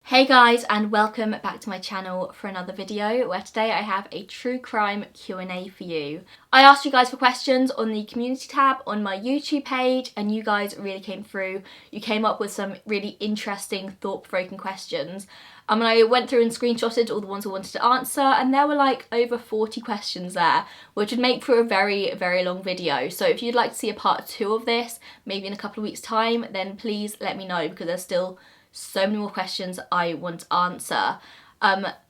Hey guys, and welcome back to my channel for another video where today I have a true crime Q&A for you. I asked you guys for questions on the community tab on my YouTube page and you guys really came through. You came up with some really interesting, thought-provoking questions. And I went through and screenshotted all the ones I wanted to answer, and there were like over 40 questions there, which would make for a very, very long video. So if you'd like to see a part 2 of this, maybe in a couple of weeks' time, then please let me know because there's still so many more questions I want to answer.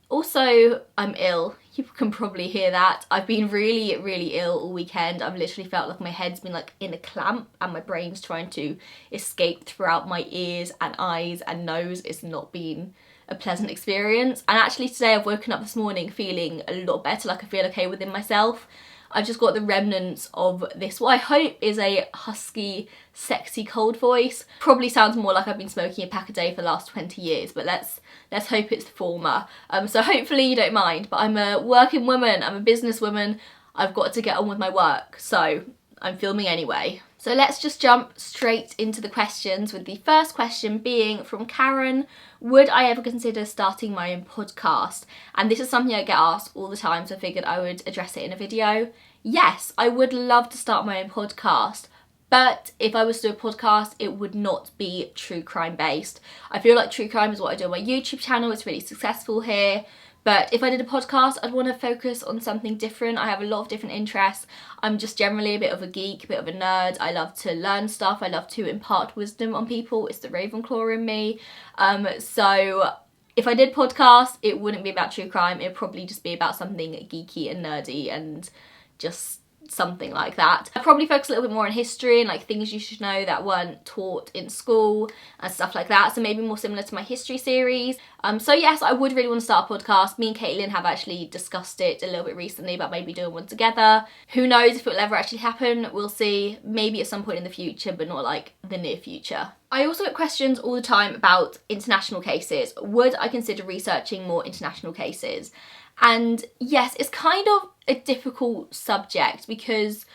Also, I'm ill. You can probably hear that. I've been really, really ill all weekend. I've literally felt like my head's been like in a clamp and my brain's trying to escape throughout my ears and eyes and nose. It's not been a pleasant experience. And actually today I've woken up this morning feeling a lot better, like I feel okay within myself. I've just got the remnants of this, what I hope is a husky, sexy cold voice. Probably sounds more like I've been smoking a pack a day for the last 20 years, but let's hope it's the former. So hopefully you don't mind, but I'm a working woman, I'm a businesswoman, I've got to get on with my work, so I'm filming anyway. So let's just jump straight into the questions, with the first question being from Karen. Would I ever consider starting my own podcast? And this is something I get asked all the time, so I figured I would address it in a video. Yes, I would love to start my own podcast, but if I was to do a podcast, it would not be true crime based. I feel like true crime is what I do on my YouTube channel, it's really successful here. But if I did a podcast, I'd want to focus on something different. I have a lot of different interests. I'm just generally a bit of a geek, a bit of a nerd. I love to learn stuff. I love to impart wisdom on people. It's the Ravenclaw in me. So if I did podcasts, it wouldn't be about true crime. It'd probably just be about something geeky and nerdy and just something like that. I'd probably focus a little bit more on history and like things you should know that weren't taught in school and stuff like that, so maybe more similar to my history series. So yes, I would really want to start a podcast. Me and Caitlin have actually discussed it a little bit recently about maybe doing one together. Who knows if it will ever actually happen, we'll see. Maybe at some point in the future, but not like the near future. I also get questions all the time about international cases. Would I consider researching more international cases? And yes, it's kind of a difficult subject because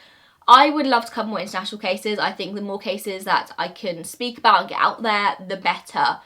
I would love to cover more international cases. I think the more cases that I can speak about and get out there, the better.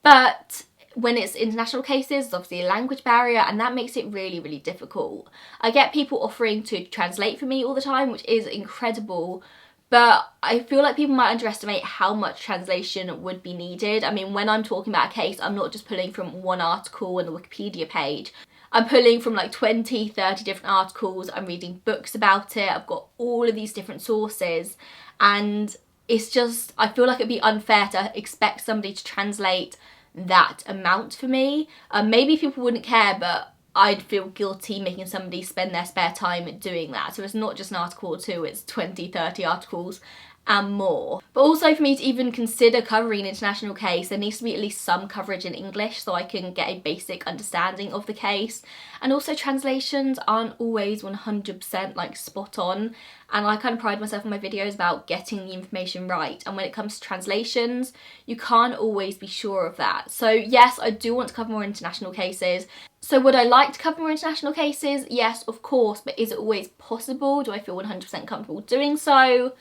But when it's international cases, it's obviously a language barrier, and that makes it really, really difficult. I get people offering to translate for me all the time, which is incredible. But I feel like people might underestimate how much translation would be needed. I mean, when I'm talking about a case, I'm not just pulling from one article on the Wikipedia page. I'm pulling from like 20, 30 different articles. I'm reading books about it. I've got all of these different sources. And it's just, I feel like it'd be unfair to expect somebody to translate that amount for me. Maybe people wouldn't care, but I'd feel guilty making somebody spend their spare time doing that. So it's not just an article or two, it's 20, 30 articles and more. But also for me to even consider covering an international case, there needs to be at least some coverage in English so I can get a basic understanding of the case. And also translations aren't always 100% like spot on, and I kind of pride myself in my videos about getting the information right, and when it comes to translations you can't always be sure of that. So yes, I do want to cover more international cases. So would I like to cover more international cases? Yes, of course, but is it always possible? Do I feel 100% comfortable doing so?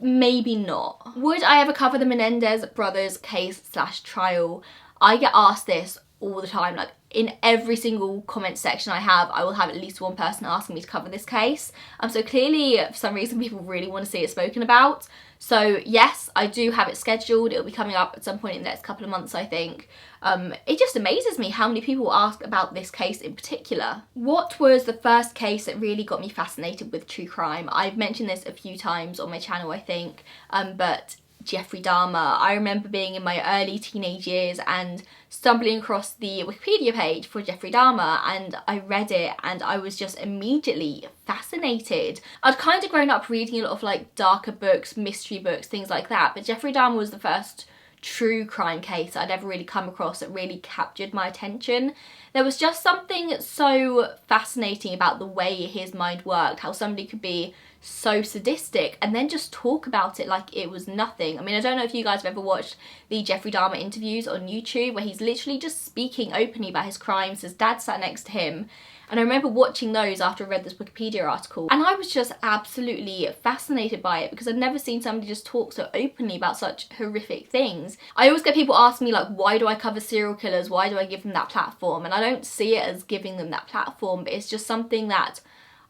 Maybe not. Would I ever cover the Menendez brothers case/trial? I get asked this all the time, like in every single comment section I have, I will have at least one person asking me to cover this case. So clearly, for some reason, people really want to see it spoken about. So yes, I do have it scheduled. It'll be coming up at some point in the next couple of months, I think. It just amazes me how many people ask about this case in particular. What was the first case that really got me fascinated with true crime? I've mentioned this a few times on my channel, I think, but Jeffrey Dahmer. I remember being in my early teenage years and stumbling across the Wikipedia page for Jeffrey Dahmer, and I read it and I was just immediately fascinated. I'd kind of grown up reading a lot of like darker books, mystery books, things like that, but Jeffrey Dahmer was the first true crime case I'd ever really come across that really captured my attention. There was just something so fascinating about the way his mind worked, how somebody could be so sadistic, and then just talk about it like it was nothing. I mean, I don't know if you guys have ever watched the Jeffrey Dahmer interviews on YouTube, where he's literally just speaking openly about his crimes. His dad sat next to him, and I remember watching those after I read this Wikipedia article, and I was just absolutely fascinated by it, because I'd never seen somebody just talk so openly about such horrific things. I always get people asking me, like, why do I cover serial killers? Why do I give them that platform? And I don't see it as giving them that platform, but it's just something that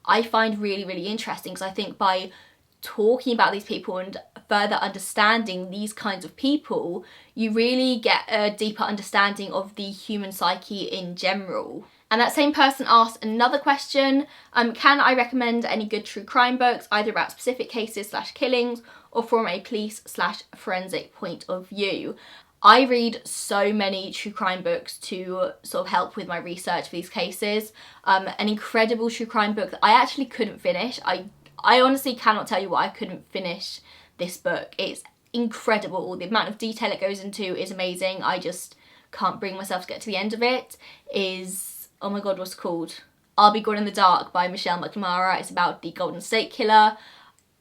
I find really, really interesting, because I think by talking about these people and further understanding these kinds of people, you really get a deeper understanding of the human psyche in general. And that same person asked another question, can I recommend any good true crime books, either about specific cases / killings, or from a police / forensic point of view? I read so many true crime books to sort of help with my research for these cases. An incredible true crime book that I actually couldn't finish. I honestly cannot tell you why I couldn't finish this book. It's incredible. The amount of detail it goes into is amazing. I just can't bring myself to get to the end of it. Oh my god, what's it called? I'll Be Gone in the Dark by Michelle McNamara. It's about the Golden State Killer.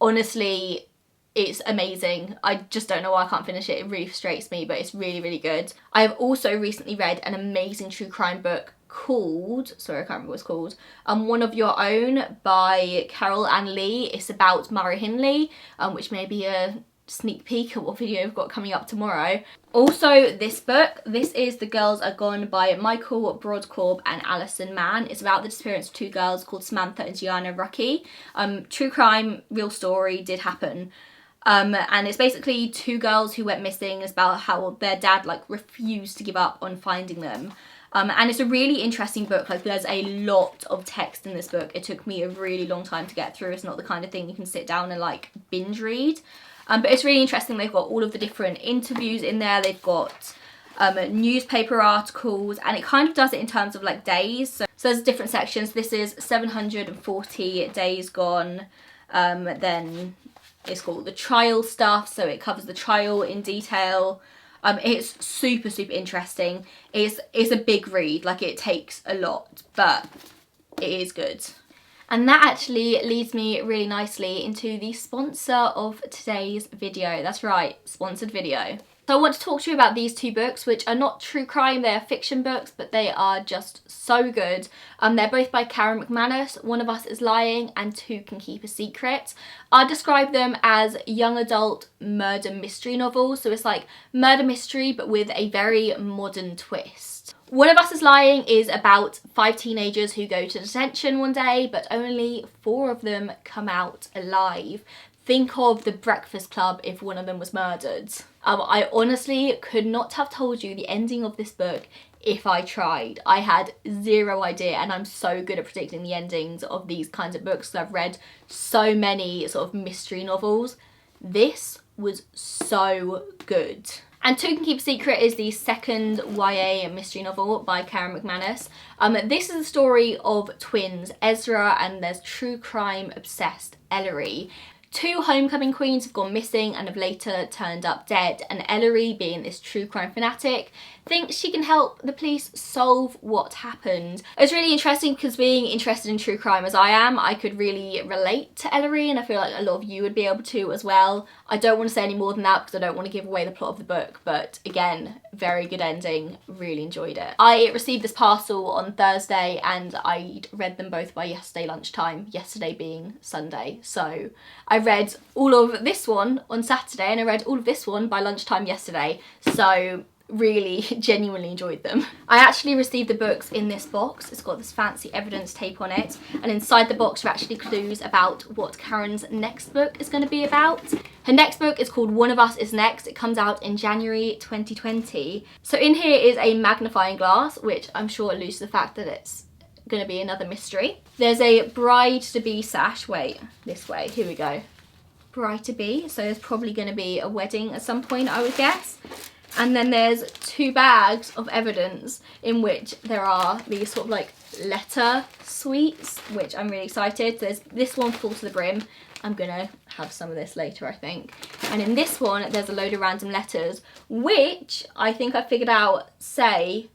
Honestly, it's amazing. I just don't know why I can't finish it. It really frustrates me, but it's really, really good. I have also recently read an amazing true crime book called, sorry, I can't remember what it's called, One of Your Own by Carol Ann Lee. It's about Murray Hinley, which may be a sneak peek at what video I've got coming up tomorrow. Also, this book, this is The Girls Are Gone by Michael Broadcorp and Alison Mann. It's about the disappearance of two girls called Samantha and Gianna Rucky. True crime, real story, did happen. And it's basically two girls who went missing. It's about how their dad refused to give up on finding them. And it's a really interesting book. There's a lot of text in this book. It took me a really long time to get through. It's not the kind of thing you can sit down and binge read. But it's really interesting. They've got all of the different interviews in there. They've got newspaper articles, and it kind of does it in terms of days. So there's different sections. This is 740 days gone. Then it's called the trial stuff, so it covers the trial in detail. It's super, super interesting. It's a big read. It takes a lot, but it is good. And that actually leads me really nicely into the sponsor of today's video. That's right, sponsored video. So I want to talk to you about these two books, which are not true crime, they are fiction books, but they are just so good. They're both by Karen McManus. One of Us Is Lying and Two Can Keep a Secret. I describe them as young adult murder mystery novels. So it's like murder mystery, but with a very modern twist. One of Us Is Lying is about 5 teenagers who go to detention one day, but only 4 of them come out alive. Think of The Breakfast Club if one of them was murdered. I honestly could not have told you the ending of this book if I tried. I had zero idea, and I'm so good at predicting the endings of these kinds of books. I've read so many sort of mystery novels. This was so good. And Two Can Keep a Secret is the second YA mystery novel by Karen McManus. This is the story of twins, Ezra and their true crime obsessed Ellery. 2 homecoming queens have gone missing and have later turned up dead, and Ellery, being this true crime fanatic, thinks she can help the police solve what happened. It's really interesting because, being interested in true crime as I am, I could really relate to Ellery, and I feel like a lot of you would be able to as well. I don't want to say any more than that because I don't want to give away the plot of the book, but again, very good ending, really enjoyed it. I received this parcel on Thursday and I'd read them both by yesterday lunchtime, yesterday being Sunday. So I read all of this one on Saturday and I read all of this one by lunchtime yesterday. So really genuinely enjoyed them. I actually received the books in this box. It's got this fancy evidence tape on it, and inside the box are actually clues about what Karen's next book is going to be about. Her next book is called One of Us Is Next. It comes out in January 2020. So in here is a magnifying glass, which I'm sure alludes to the fact that it's going to be another mystery. There's a bride-to-be sash. Wait, this way, here we go. Bride-to-be, so there's probably going to be a wedding at some point, I would guess. And then there's 2 bags of evidence in which there are these sort of letter sweets, which I'm really excited. There's this one full to the brim. I'm gonna have some of this later, I think. And in this one, there's a load of random letters, which I think I figured out say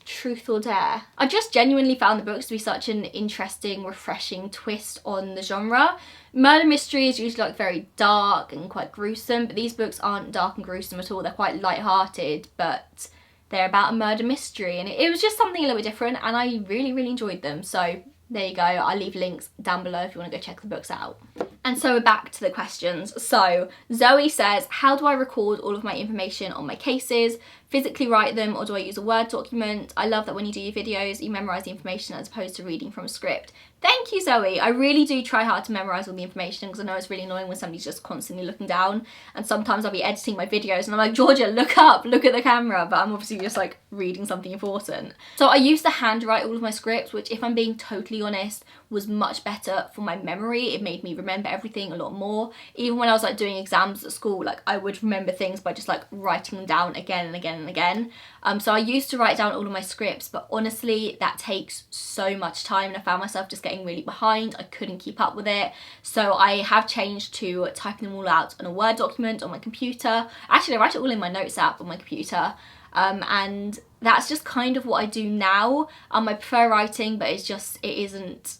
Truth or Dare. I just genuinely found the books to be such an interesting, refreshing twist on the genre. Murder mystery is usually like very dark and quite gruesome, but these books aren't dark and gruesome at all. They're quite light-hearted, but they're about a murder mystery, and it was just something a little bit different, and I really, really enjoyed them. So there you go. I'll leave links down below if you want to go check the books out. And so we're back to the questions. So Zoe says, how do I record all of my information on my cases? Physically write them, or do I use a Word document? I love that when you do your videos, you memorise the information as opposed to reading from a script. Thank you, Zoe. I really do try hard to memorise all the information, because I know it's really annoying when somebody's just constantly looking down, and sometimes I'll be editing my videos and I'm like, Georgia, look up, look at the camera, but I'm obviously just like reading something important. So I used to handwrite all of my scripts, which, if I'm being totally honest, was much better for my memory. It made me remember everything a lot more. Even when I was like doing exams at school, like I would remember things by just like writing them down again and again and again. So I used to write down all of my scripts, but honestly that takes so much time, and I found myself just getting really behind. I couldn't keep up with it. So I have changed to typing them all out on a Word document on my computer. Actually, I write it all in my notes app on my computer. And that's just kind of what I do now. I prefer writing, but it isn't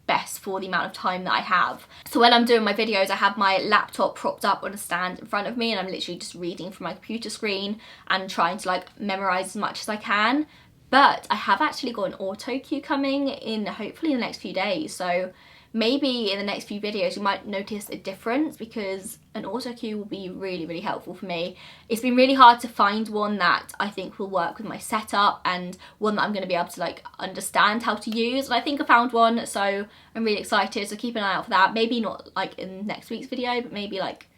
best for the amount of time that I have. So when I'm doing my videos, I have my laptop propped up on a stand in front of me, and I'm literally just reading from my computer screen and trying to like memorize as much as I can. But I have actually got an auto cue coming in, hopefully in the next few days. So maybe in the next few videos you might notice a difference, because an auto cue will be really, really helpful for me. It's been really hard to find one that I think will work with my setup, and one that I'm going to be able to like understand how to use, and I think I found one, so I'm really excited. So keep an eye out for that. Maybe not like in next week's video, but maybe like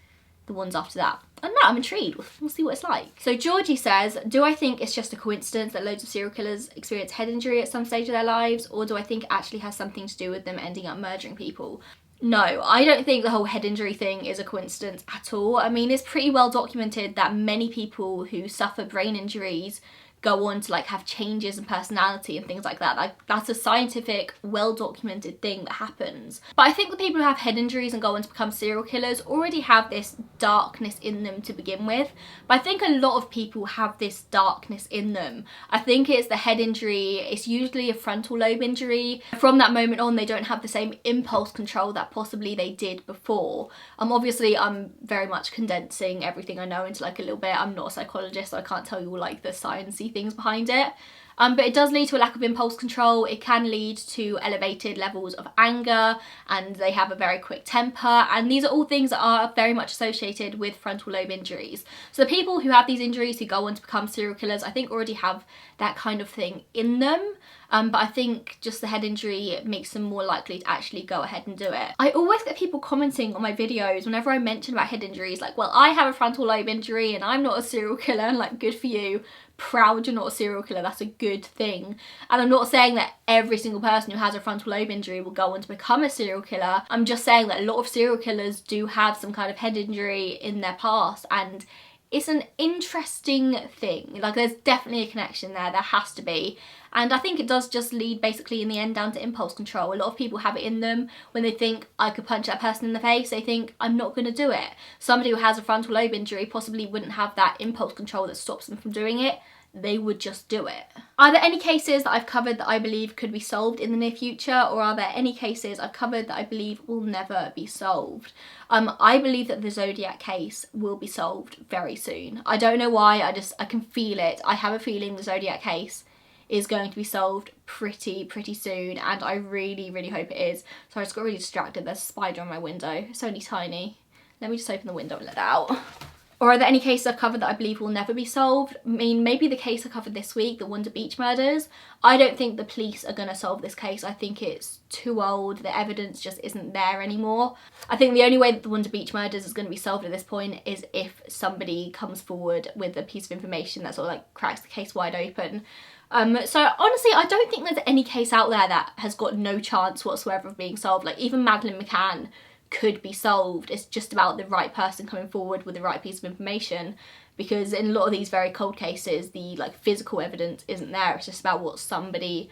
the ones after that. I don't know, I'm intrigued. We'll see what it's like. So Georgie says, do I think it's just a coincidence that loads of serial killers experience head injury at some stage of their lives, or do I think it actually has something to do with them ending up murdering people? No, I don't think the whole head injury thing is a coincidence at all. I mean, it's pretty well documented that many people who suffer brain injuries go on to like have changes in personality and things like that. Like, that's a scientific, well-documented thing that happens. But I think the people who have head injuries and go on to become serial killers already have this darkness in them to begin with. But I think a lot of people have this darkness in them. I think it's the head injury. It's usually a frontal lobe injury. From that moment on, they don't have the same impulse control that possibly they did before. Obviously, I'm very much condensing everything I know into like a little bit. I'm not a psychologist, so I can't tell you all like the sciencey things behind it. But it does lead to a lack of impulse control. It can lead to elevated levels of anger, and they have a very quick temper, and these are all things that are very much associated with frontal lobe injuries. So the people who have these injuries who go on to become serial killers, I think already have that kind of thing in them. But I think just the head injury makes them more likely to actually go ahead and do it. I always get people commenting on my videos whenever I mention about head injuries, like, well, I have a frontal lobe injury and I'm not a serial killer, and like, good for you. Proud you're not a serial killer, that's a good thing. And I'm not saying that every single person who has a frontal lobe injury will go on to become a serial killer. I'm just saying that a lot of serial killers do have some kind of head injury in their past, and it's an interesting thing. Like, there's definitely a connection there has to be. And I think it does just lead basically in the end down to impulse control. A lot of people have it in them when they think, I could punch that person in the face, they think, I'm not going to do it. Somebody who has a frontal lobe injury possibly wouldn't have that impulse control that stops them from doing it. They would just do it. Are there any cases that I've covered that I believe could be solved in the near future, or are there any cases I've covered that I believe will never be solved? I believe that the Zodiac case will be solved very soon. I don't know why, I can feel it. I have a feeling the Zodiac case is going to be solved pretty soon, and I really, really hope it is. So I just got really distracted. There's a spider on my window. It's only tiny. Let me just open the window and let it out. Or are there any cases I've covered that I believe will never be solved? I mean, maybe the case I covered this week, the Wonder Beach murders. I don't think the police are going to solve this case. I think it's too old. The evidence just isn't there anymore. I think the only way that the Wonder Beach murders is going to be solved at this point is if somebody comes forward with a piece of information that sort of like cracks the case wide open. So honestly, I don't think there's any case out there that has got no chance whatsoever of being solved. Like, even Madeleine McCann could be solved. It's just about the right person coming forward with the right piece of information, because in a lot of these very cold cases, the like physical evidence isn't there. It's just about what somebody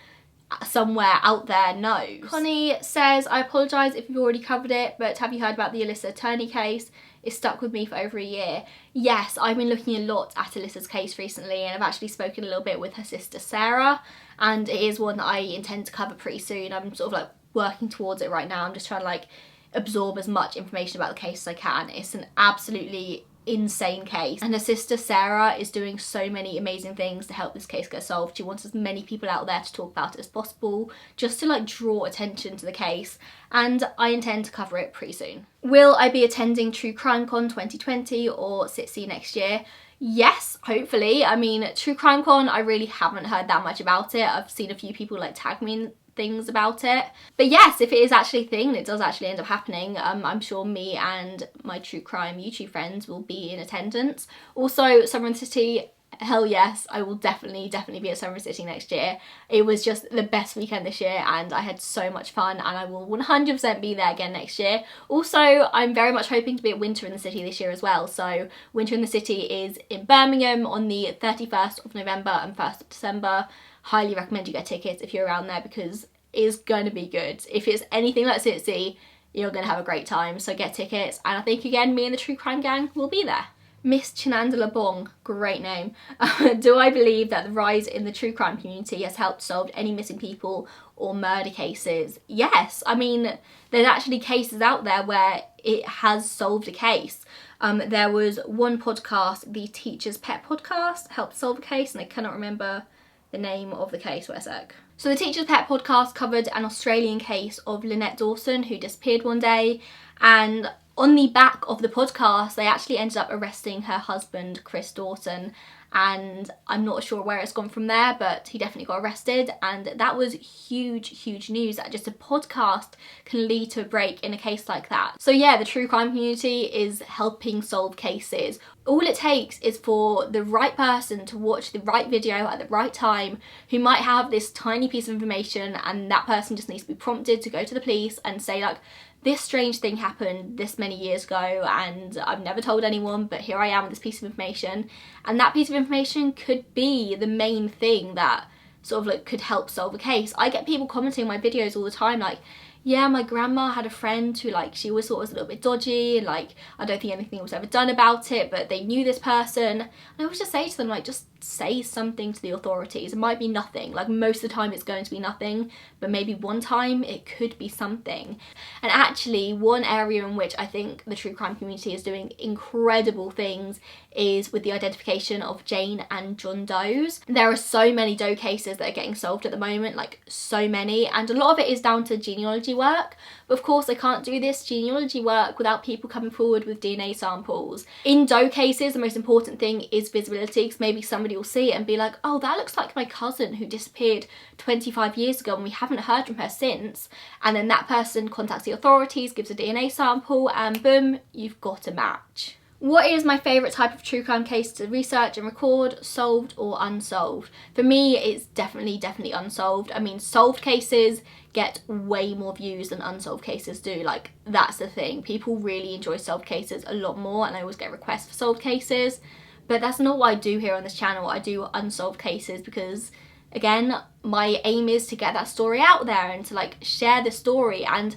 somewhere out there knows. Connie says, I apologise if you've already covered it, but have you heard about the Alyssa Tawny case? it's stuck with me for over a year. Yes, I've been looking a lot at Alyssa's case recently, and I've actually spoken a little bit with her sister Sarah, and it is one that I intend to cover pretty soon. I'm sort of like working towards it right now. I'm just trying to like absorb as much information about the case as I can. It's an absolutely insane case, and her sister Sarah is doing so many amazing things to help this case get solved. She wants as many people out there to talk about it as possible, just to like draw attention to the case, and I intend to cover it pretty soon. Will I be attending True Crime Con 2020 or CITSI next year? Yes, hopefully. I mean, True Crime Con, I really haven't heard that much about it. I've seen a few people like tag me in things about it, but yes, if it is actually a thing and it does actually end up happening, I'm sure me and my true crime YouTube friends will be in attendance. Also, Summer in the City, hell yes, I will definitely be at Summer in the City next year. It was just the best weekend this year and I had so much fun, and I will 100% be there again next year. Also, I'm very much hoping to be at Winter in the City this year as well. So Winter in the City is in Birmingham on the 31st of November and 1st of December. Highly recommend you get tickets if you're around there, because it's going to be good. If it's anything like CITSI, you're going to have a great time, so get tickets, and I think again me and the True Crime Gang will be there. Miss Chinandala Bong, great name. Do I believe that the rise in the true crime community has helped solve any missing people or murder cases? Yes, I mean, there's actually cases out there where it has solved a case. There was one podcast, the Teacher's Pet podcast, helped solve a case, and I cannot remember the name of the case. Wait a sec. So the Teacher's Pet podcast covered an Australian case of Lynette Dawson, who disappeared one day, and on the back of the podcast they actually ended up arresting her husband Chris Dawson, and I'm not sure where it's gone from there, but he definitely got arrested, and that was huge news that just a podcast can lead to a break in a case like that. So yeah, the true crime community is helping solve cases. All it takes is for the right person to watch the right video at the right time, who might have this tiny piece of information, and that person just needs to be prompted to go to the police and say like, this strange thing happened this many years ago and I've never told anyone, but here I am with this piece of information. And that piece of information could be the main thing that sort of like could help solve a case. I get people commenting on my videos all the time like, yeah, my grandma had a friend who like, she always thought it was a little bit dodgy, and like, I don't think anything was ever done about it, but they knew this person. And I always just say to them like, just say something to the authorities. It might be nothing, like most of the time it's going to be nothing, but maybe one time it could be something. And actually one area in which I think the true crime community is doing incredible things is with the identification of Jane and John Does. There are so many Doe cases that are getting solved at the moment, like so many, and a lot of it is down to genealogy work, but of course they can't do this genealogy work without people coming forward with DNA samples. In Doe cases the most important thing is visibility, because maybe somebody will see it and be like, oh, that looks like my cousin who disappeared 25 years ago and we haven't heard from her since, and then that person contacts the authorities, gives a DNA sample, and boom, you've got a match. What is my favourite type of true crime case to research and record, solved or unsolved? For me, it's definitely unsolved. I mean, solved cases get way more views than unsolved cases do. Like, that's the thing. People really enjoy solved cases a lot more, and I always get requests for solved cases. But that's not what I do here on this channel. I do unsolved cases because, again, my aim is to get that story out there and to like share the story, and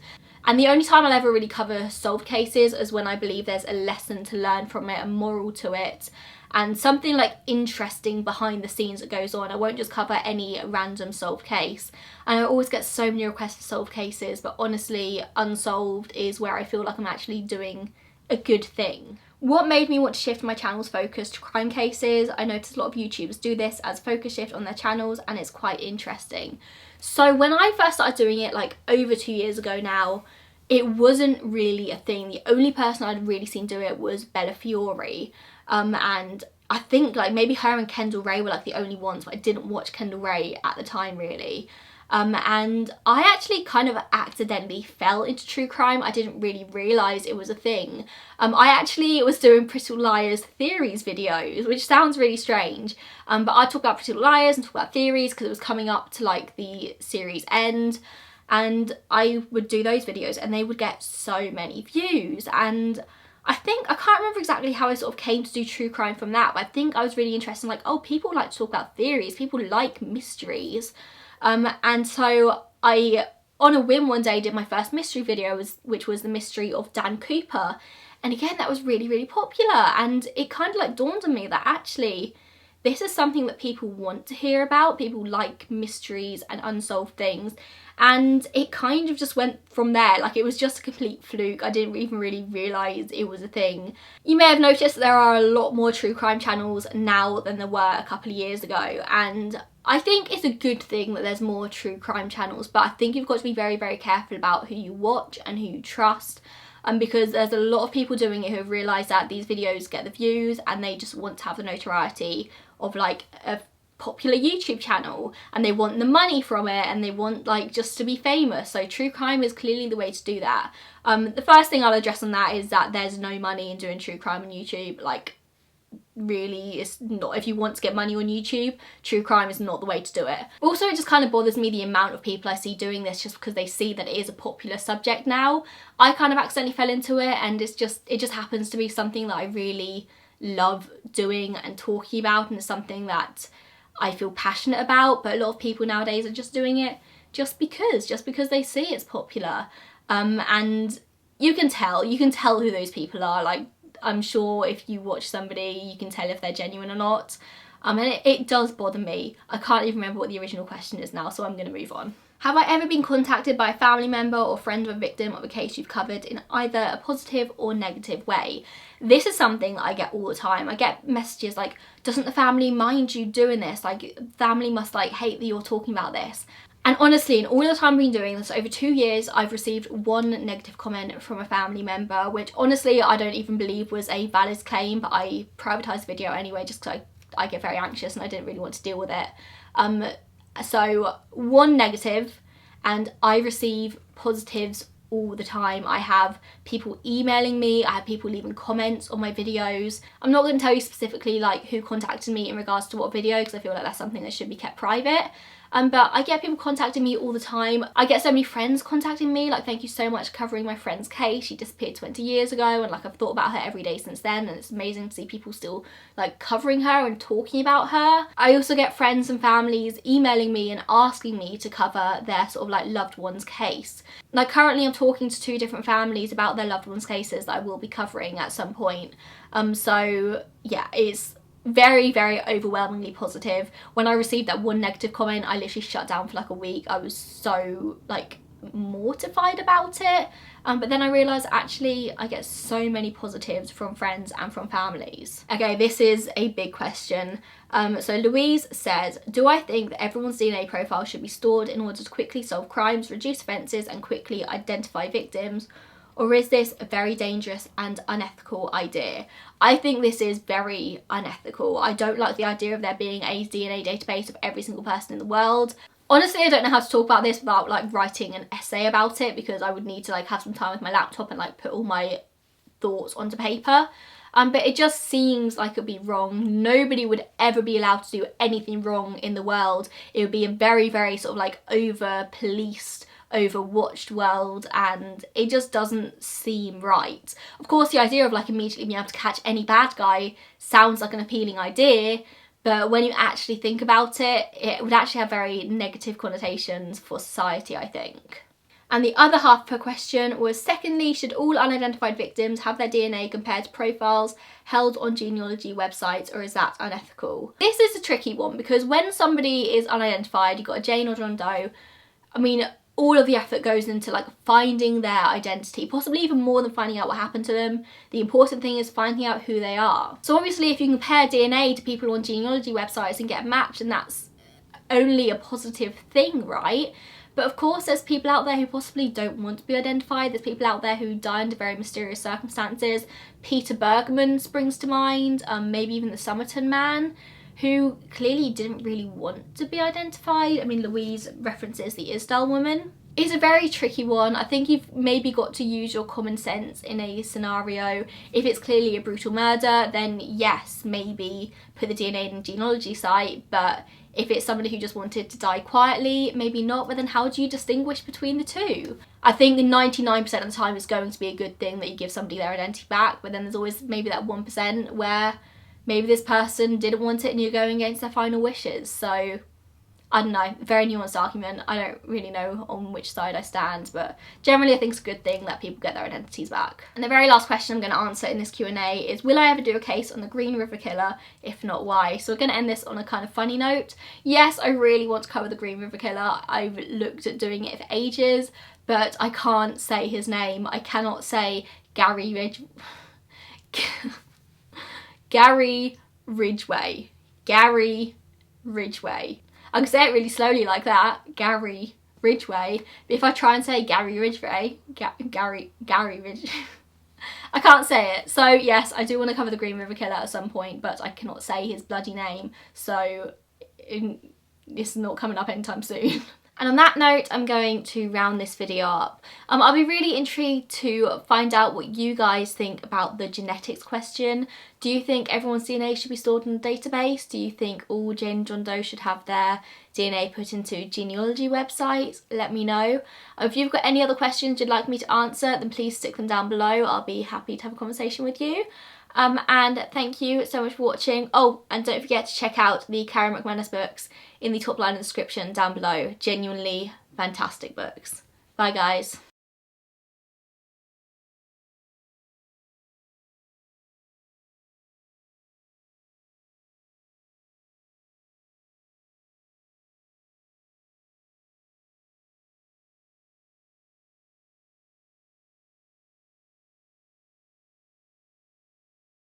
the only time I'll ever really cover solved cases is when I believe there's a lesson to learn from it, a moral to it, and something like interesting behind the scenes that goes on. I won't just cover any random solved case. And I always get so many requests for solved cases, but honestly, unsolved is where I feel like I'm actually doing a good thing. What made me want to shift my channel's focus to crime cases? I noticed a lot of YouTubers do this as focus shift on their channels, and it's quite interesting. So when I first started doing it, like over 2 years ago now, it wasn't really a thing. The only person I'd really seen do it was Bella Fiore, and I think like maybe her and Kendall Ray were like the only ones, but I didn't watch Kendall Ray at the time really. And I actually kind of accidentally fell into true crime. I didn't really realise it was a thing. I actually was doing Pretty Little Liars theories videos, which sounds really strange, but I talk about Pretty Little Liars and talk about theories because it was coming up to like the series end, and I would do those videos and they would get so many views. And I can't remember exactly how I sort of came to do true crime from that, but I think I was really interested in like, oh, people like to talk about theories, people like mysteries. And so I, on a whim one day, did my first mystery video, which was the mystery of Dan Cooper. And again, that was really, really popular, and it kind of like dawned on me that actually this is something that people want to hear about. People like mysteries and unsolved things, and it kind of just went from there. Like, it was just a complete fluke. I didn't even really realise it was a thing. You may have noticed that there are a lot more true crime channels now than there were a couple of years ago, and I think it's a good thing that there's more true crime channels, but I think you've got to be very, very careful about who you watch and who you trust. Because there's a lot of people doing it who have realised that these videos get the views and they just want to have the notoriety of like a popular YouTube channel, and they want the money from it, and they want like just to be famous. So true crime is clearly the way to do that. The first thing I'll address on that is that there's no money in doing true crime on YouTube. Like, really, it's not. If you want to get money on YouTube, true crime is not the way to do it. Also, it just kind of bothers me the amount of people I see doing this just because they see that it is a popular subject now. I kind of accidentally fell into it, and it just happens to be something that I really love doing and talking about, and it's something that I feel passionate about. But a lot of people nowadays are just doing it just because they see it's popular. And you can tell who those people are. Like, I'm sure if you watch somebody, you can tell if they're genuine or not. And it does bother me. I can't even remember what the original question is now, so I'm going to move on. Have I ever been contacted by a family member or friend of a victim of a case you've covered in either a positive or negative way? This is something that I get all the time. I get messages like, doesn't the family mind you doing this? Like, family must like hate that you're talking about this. And honestly, in all the time I've been doing this, over 2 years, I've received one negative comment from a family member, which honestly I don't even believe was a valid claim, but I privatised the video anyway just because I get very anxious and I didn't really want to deal with it. So one negative, and I receive positives all the time. I have people emailing me, I have people leaving comments on my videos. I'm not going to tell you specifically like who contacted me in regards to what video, because I feel like that's something that should be kept private. But I get people contacting me all the time. I get so many friends contacting me, like, thank you so much for covering my friend's case. She disappeared 20 years ago, and like I've thought about her every day since then, and it's amazing to see people still like covering her and talking about her. I also get friends and families emailing me and asking me to cover their sort of like loved one's case. Like, currently I'm talking to 2 different families about their loved one's cases that I will be covering at some point. So yeah, it's very, very overwhelmingly positive. When I received that one negative comment, I literally shut down for like a week. I was so like mortified about it. But then I realised actually I get so many positives from friends and from families. Okay, this is a big question. So Louise says, do I think that everyone's DNA profile should be stored in order to quickly solve crimes, reduce offences and quickly identify victims? Or is this a very dangerous and unethical idea? I think this is very unethical. I don't like the idea of there being a DNA database of every single person in the world. Honestly, I don't know how to talk about this without like writing an essay about it, because I would need to like have some time with my laptop and like put all my thoughts onto paper. But it just seems like it would be wrong. Nobody would ever be allowed to do anything wrong in the world. It would be a very, very sort of like over-policed, overwatched world, and it just doesn't seem right. Of course, the idea of like immediately being able to catch any bad guy sounds like an appealing idea, but when you actually think about it, it would actually have very negative connotations for society, I think. And the other half of her question was, secondly, should all unidentified victims have their DNA compared to profiles held on genealogy websites, or is that unethical? This is a tricky one, because when somebody is unidentified, you've got a Jane or John Doe, I mean, all of the effort goes into like finding their identity, possibly even more than finding out what happened to them. The important thing is finding out who they are. So obviously if you compare DNA to people on genealogy websites and get a match, then that's only a positive thing, right? But of course there's people out there who possibly don't want to be identified. There's people out there who die under very mysterious circumstances. Peter Bergman springs to mind, maybe even the Somerton Man, who clearly didn't really want to be identified. I mean, Louise references the Isdale woman. It's a very tricky one. I think you've maybe got to use your common sense in a scenario. If it's clearly a brutal murder, then yes, maybe put the DNA in a genealogy site, but if it's somebody who just wanted to die quietly, maybe not. But then how do you distinguish between the two? I think 99% of the time it's going to be a good thing that you give somebody their identity back, but then there's always maybe that 1% where maybe this person didn't want it and you're going against their final wishes. So I don't know, very nuanced argument. I don't really know on which side I stand, but generally I think it's a good thing that people get their identities back. And the very last question I'm going to answer in this Q&A is, will I ever do a case on the Green River Killer? If not, why? So we're going to end this on a kind of funny note. Yes, I really want to cover the Green River Killer. I've looked at doing it for ages, but I can't say his name. I cannot say Gary Ridgway. Gary Ridgway. I can say it really slowly like that, Gary Ridgway, but if I try and say Gary Ridgway, Gary Ridgway, I can't say it. So yes, I do want to cover the Green River Killer at some point, but I cannot say his bloody name, so it's not coming up anytime soon. And on that note, I'm going to round this video up. I'll be really intrigued to find out what you guys think about the genetics question. Do you think everyone's DNA should be stored in a database? Do you think all Jane and John Doe should have their DNA put into genealogy websites? Let me know. If you've got any other questions you'd like me to answer, then please stick them down below. I'll be happy to have a conversation with you. And thank you so much for watching. Oh, and don't forget to check out the Karen McManus books in the top line of the description down below. Genuinely fantastic books. Bye guys.